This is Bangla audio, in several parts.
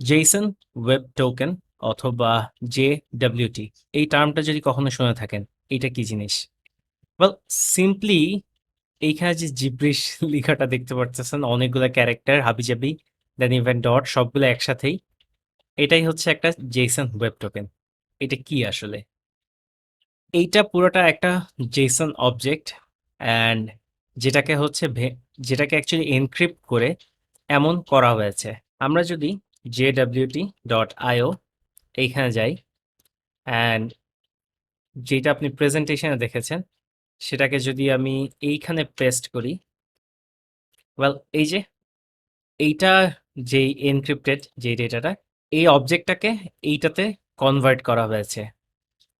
জেসন ওয়েব টোকেন অথবা JWT, এই টার্মটা যদি কখনো শুনে থাকেন, এটা কি জিনিস? ওয়েল, সিম্পলি এইখানে যে জিব্রিশ লেখাটা দেখতে পারতেছেন, অনেকগুলো ক্যারেক্টার হাবিজাবি, দেন ইভেন ডট, সবগুলো একসাথেই, এটাই হচ্ছে একটা জেসন ওয়েব টোকেন। এটা কি আসলে? এইটা পুরোটা একটা জেসন অবজেক্ট, অ্যান্ড যেটাকে হচ্ছে যেটাকে অ্যাকচুয়ালি এনক্রিপ্ট করে এমন করা হয়েছে। আমরা যদি jwt.io এইখানে যাই, অ্যান্ড যেটা আপনি প্রেজেন্টেশনে দেখেছেন সেটাকে যদি আমি এইখানে পেস্ট করি, ওয়েল, এই যে এইটা, যেই এনক্রিপ্টেড যে ডেটাটা, এই অবজেক্টটাকে এইটাতে কনভার্ট করা হয়েছে।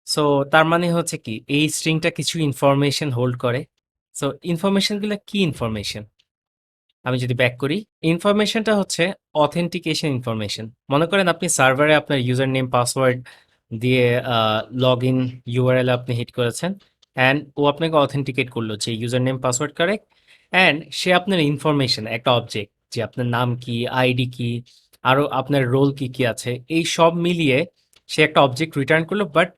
সো তার মানে হচ্ছে কি, এই স্ট্রিংটা কিছু ইনফরমেশন হোল্ড করে। সো ইনফরমেশনগুলো কি ইনফরমেশন? আমি যদি ব্যাক করি, ইনফরমেশনটা হচ্ছে অথেন্টিকেশন ইনফরমেশন। মনে করেন আপনি সার্ভারে আপনার ইউজার নেম পাসওয়ার্ড দিয়ে লগ ইন ইউআরএল আপনি হিট করেছেন, অ্যান্ড ও আপনাকে অথেন্টিকেট করলো যে user name password correct, and সে আপনার ইনফরমেশন, একটা অবজেক্ট, যে আপনার নাম কি, আইডি কি, আরও আপনার রোল কি কি আছে, এই সব মিলিয়ে সে একটা অবজেক্ট রিটার্ন করলো, বাট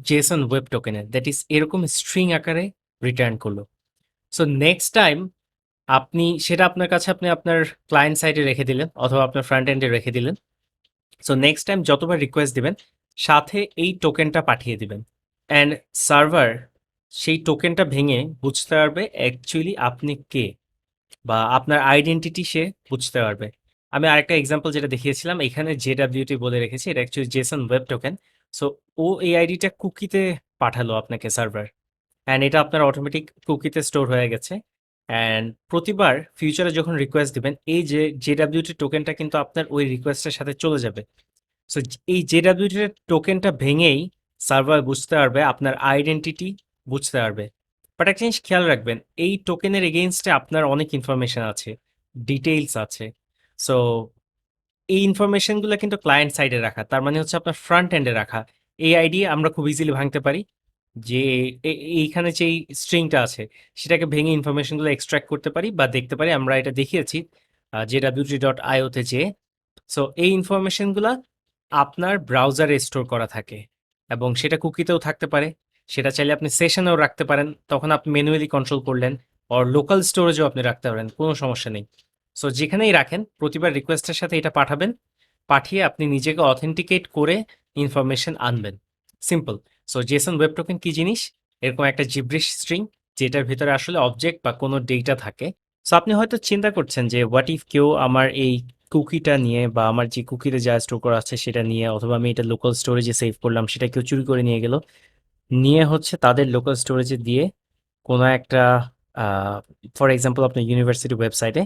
জেসন ওয়েব টোকেনের, দ্যাট ইজ এরকম স্ট্রিং আকারে রিটার্ন করলো। সো নেক্সট টাইম আপনি সেটা আপনার কাছে, আপনি আপনার ক্লায়েন্ট সাইডে রেখে দিলেন অথবা আপনার ফ্রন্ট এন্ডে রেখে দিলেন। সো নেক্সট টাইম যতবার রিকোয়েস্ট দিবেন, সাথে এই টোকেনটা পাঠিয়ে দিবেন, অ্যান্ড সার্ভার সেই টোকেনটা ভেঙে বুঝতে পারবে অ্যাকচুয়ালি আপনি কে, বা আপনার আইডেন্টিটি সে বুঝতে পারবে। আমি আরেকটা এক্সাম্পল যেটা দেখিয়েছিলাম, এখানে JWT বলে রেখেছি, এটা actually JSON web token. So ও এই আইডিটা কুকিতে পাঠালো আপনাকে সার্ভার, অ্যান্ড এটা আপনার অটোমেটিক কুকিতে স্টোর হয়ে গেছে। অ্যান্ড প্রতিবার ফিউচারে যখন রিকোয়েস্ট দিবেন, এই যে JWT টোকেনটা কিন্তু আপনার ওই রিকোয়েস্টের সাথে চলে যাবে। সো এই JWT টোকেনটা ভেঙেই সার্ভার বুঝতে পারবে, আপনার আইডেন্টিটি বুঝতে পারবে। বাট একটা জিনিস খেয়াল রাখবেন, এই টোকেনের এগেইনস্টে আপনার অনেক ইনফরমেশন আছে, ডিটেইলস আছে। সো এই ইনফরমেশনগুলো কিন্তু ক্লায়েন্ট সাইডে রাখা, তার মানে হচ্ছে আপনার ফ্রন্ট এন্ডে রাখা। এই আইডি আমরা খুব ইজিলি ভাঙতে পারি, যে এইখানে যেই স্ট্রিংটা আছে সেটাকে ভেঙে ইনফরমেশনগুলো এক্সট্রাক্ট করতে পারি বা দেখতে পারি। আমরা এটা দেখিয়েছি JWT.io তে যেয়ে। সো এই ইনফরমেশনগুলা আপনার ব্রাউজারে স্টোর করা থাকে, এবং সেটা কুকিতেও থাকতে পারে। সেটা চাইলে আপনি সেশনেও রাখতে পারেন, তখন আপনি ম্যানুয়ালি কন্ট্রোল করলেন, আর লোকাল স্টোরেজও আপনি রাখতে পারেন, কোনো সমস্যা নেই। সো যেখানেই রাখেন, প্রতিবার রিকোয়েস্টের সাথে এটা পাঠাবেন, পাঠিয়ে আপনি নিজেকে অথেন্টিকেট করে ইনফরমেশন আনবেন। Simple. So Jason web token কি জিনিস? এরকম একটা জিব্রিশ স্ট্রিং, যেটার ভিতরে আসলে অবজেক্ট বা কোনো ডেটা থাকে। সো আপনি হয়তো চিন্তা করছেন যে হোয়াট ইফ কেউ আমার এই কুকিটা নিয়ে, বা আমার যে কুকিতে যা স্টোর করা আছে সেটা নিয়ে, অথবা আমি এটা লোকাল স্টোরেজে সেভ করলাম, সেটা কেউ চুরি করে নিয়ে গেল, নিয়ে হচ্ছে তাদের লোকাল স্টোরেজে দিয়ে কোনো একটা, ফর এক্সাম্পল আপনার ইউনিভার্সিটি ওয়েবসাইটে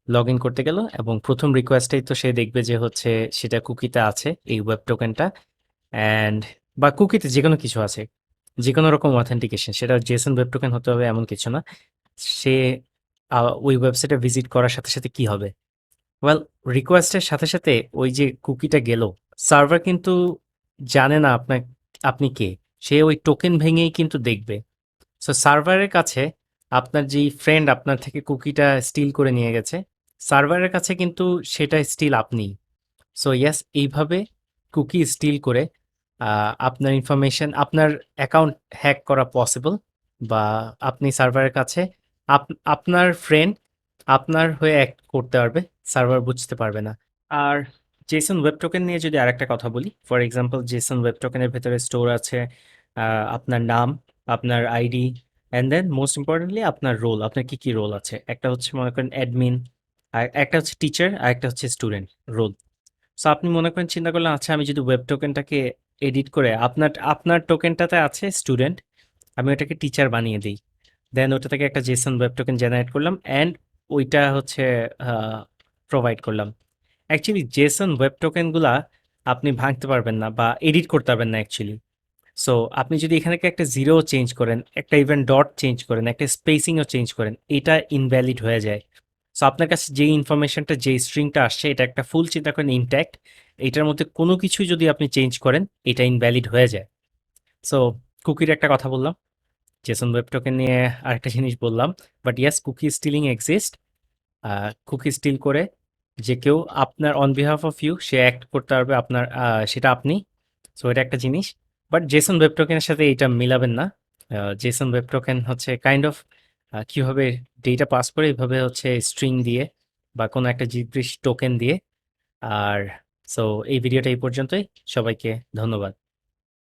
লগ ইন করতে গেল, এবং প্রথম রিকোয়েস্টেই তো সে দেখবে যে হচ্ছে সেটা কুকিতে আছে এই ওয়েব টোকেনটা, অ্যান্ড বা কুকিতে যে কোনো কিছু আছে, যে কোনো রকম অথেন্টিকেশন, সেটা জেসন ওয়েব টোকেন হতে হবে এমন কিছু না। সে ওই ওয়েবসাইটে ভিজিট করার সাথে সাথে কি হবে? ওয়েল, রিকোয়েস্টের সাথে সাথে ওই যে কুকিটা গেল, সার্ভার কিন্তু জানে না আপনি কে, সে ওই টোকেন ভেঙেই কিন্তু দেখবে। সো সার্ভারের কাছে আপনার যেই ফ্রেন্ড আপনার থেকে কুকিটা স্টিল করে নিয়ে গেছে, সার্ভারের কাছে কিন্তু সেটা স্টিল আপনি। সো ইয়েস, এইভাবে কুকি স্টিল করে আপনার ইনফরমেশন, আপনার অ্যাকাউন্ট হ্যাক করা পসিবল, বা আপনি সার্ভারের কাছে আপনার ফ্রেন্ড আপনার হয়ে অ্যাক্ট করতে পারবে, সার্ভার বুঝতে পারবে না। আর জেসন ওয়েব টোকেন নিয়ে যদি আরেকটা কথা বলি, ফর এক্সাম্পল জেসন ওয়েব টোকেনের ভেতরে স্টোর আছে আপনার নাম, আপনার ID, and then most importantly আপনার রোল, আপনার কি কি রোল আছে। একটা হচ্ছে মনে করেন অ্যাডমিন, আর একটা হচ্ছে টিচার, আর একটা হচ্ছে স্টুডেন্ট রোল। সো আপনি মনে করেন, চিন্তা করলেন, আচ্ছা আমি যদি ওয়েব টোকেনটাকে এডিট করে, আপনার আপনার টোকেনটাতে আছে স্টুডেন্ট, আমি ওটাকে টিচার বানিয়ে দিই, দেন ওটা থেকে একটা জেসন ওয়েব টোকেন জেনারেট করলাম, অ্যান্ড ওইটা হচ্ছে প্রোভাইড করলাম। অ্যাকচুয়ালি জেসন ওয়েব টোকেনগুলা আপনি ভাঙতে পারবেন না বা এডিট করতে পারবেন না অ্যাকচুয়ালি। সো আপনি যদি এখানে একটা জিরো চেঞ্জ করেন, একটা ইভেন ডট চেঞ্জ করেন, একটা স্পেসিংও চেঞ্জ করেন, এটা ইনভ্যালিড হয়ে যায়। সো আপনার কাছে যে ইনফরমেশনটা, যে স্ট্রিংটা আসছে, এটা একটা ফুল, চিন্তা করেন, ইনট্যাক্ট। এটার মধ্যে কোনো কিছু যদি আপনি চেঞ্জ করেন, এটা ইনভ্যালিড হয়ে যায়। সো কুকির একটা কথা বললাম, জেসন ওয়েব টোকেন নিয়ে আরেকটা জিনিস বললাম, but yes, cookie stealing exist. Cookie steal করে যে কেউ আপনার অন বিহাফ অফ ইউ সে অ্যাক্ট করতে পারবে আপনার সেটা আপনি। সো এটা একটা জিনিস। বাট জেসন ওয়েব টোকেনের সাথে এটা মিলাবেন না। জেসন ওয়েব টোকেন হচ্ছে কাইন্ড অফ কিভাবে ডেটা পাস করে এইভাবে হচ্ছে স্ট্রিং দিয়ে বা কোনো একটা জিব্রিশ টোকেন দিয়ে। আর সো এই ভিডিওটা এই পর্যন্তই। সবাইকে ধন্যবাদ।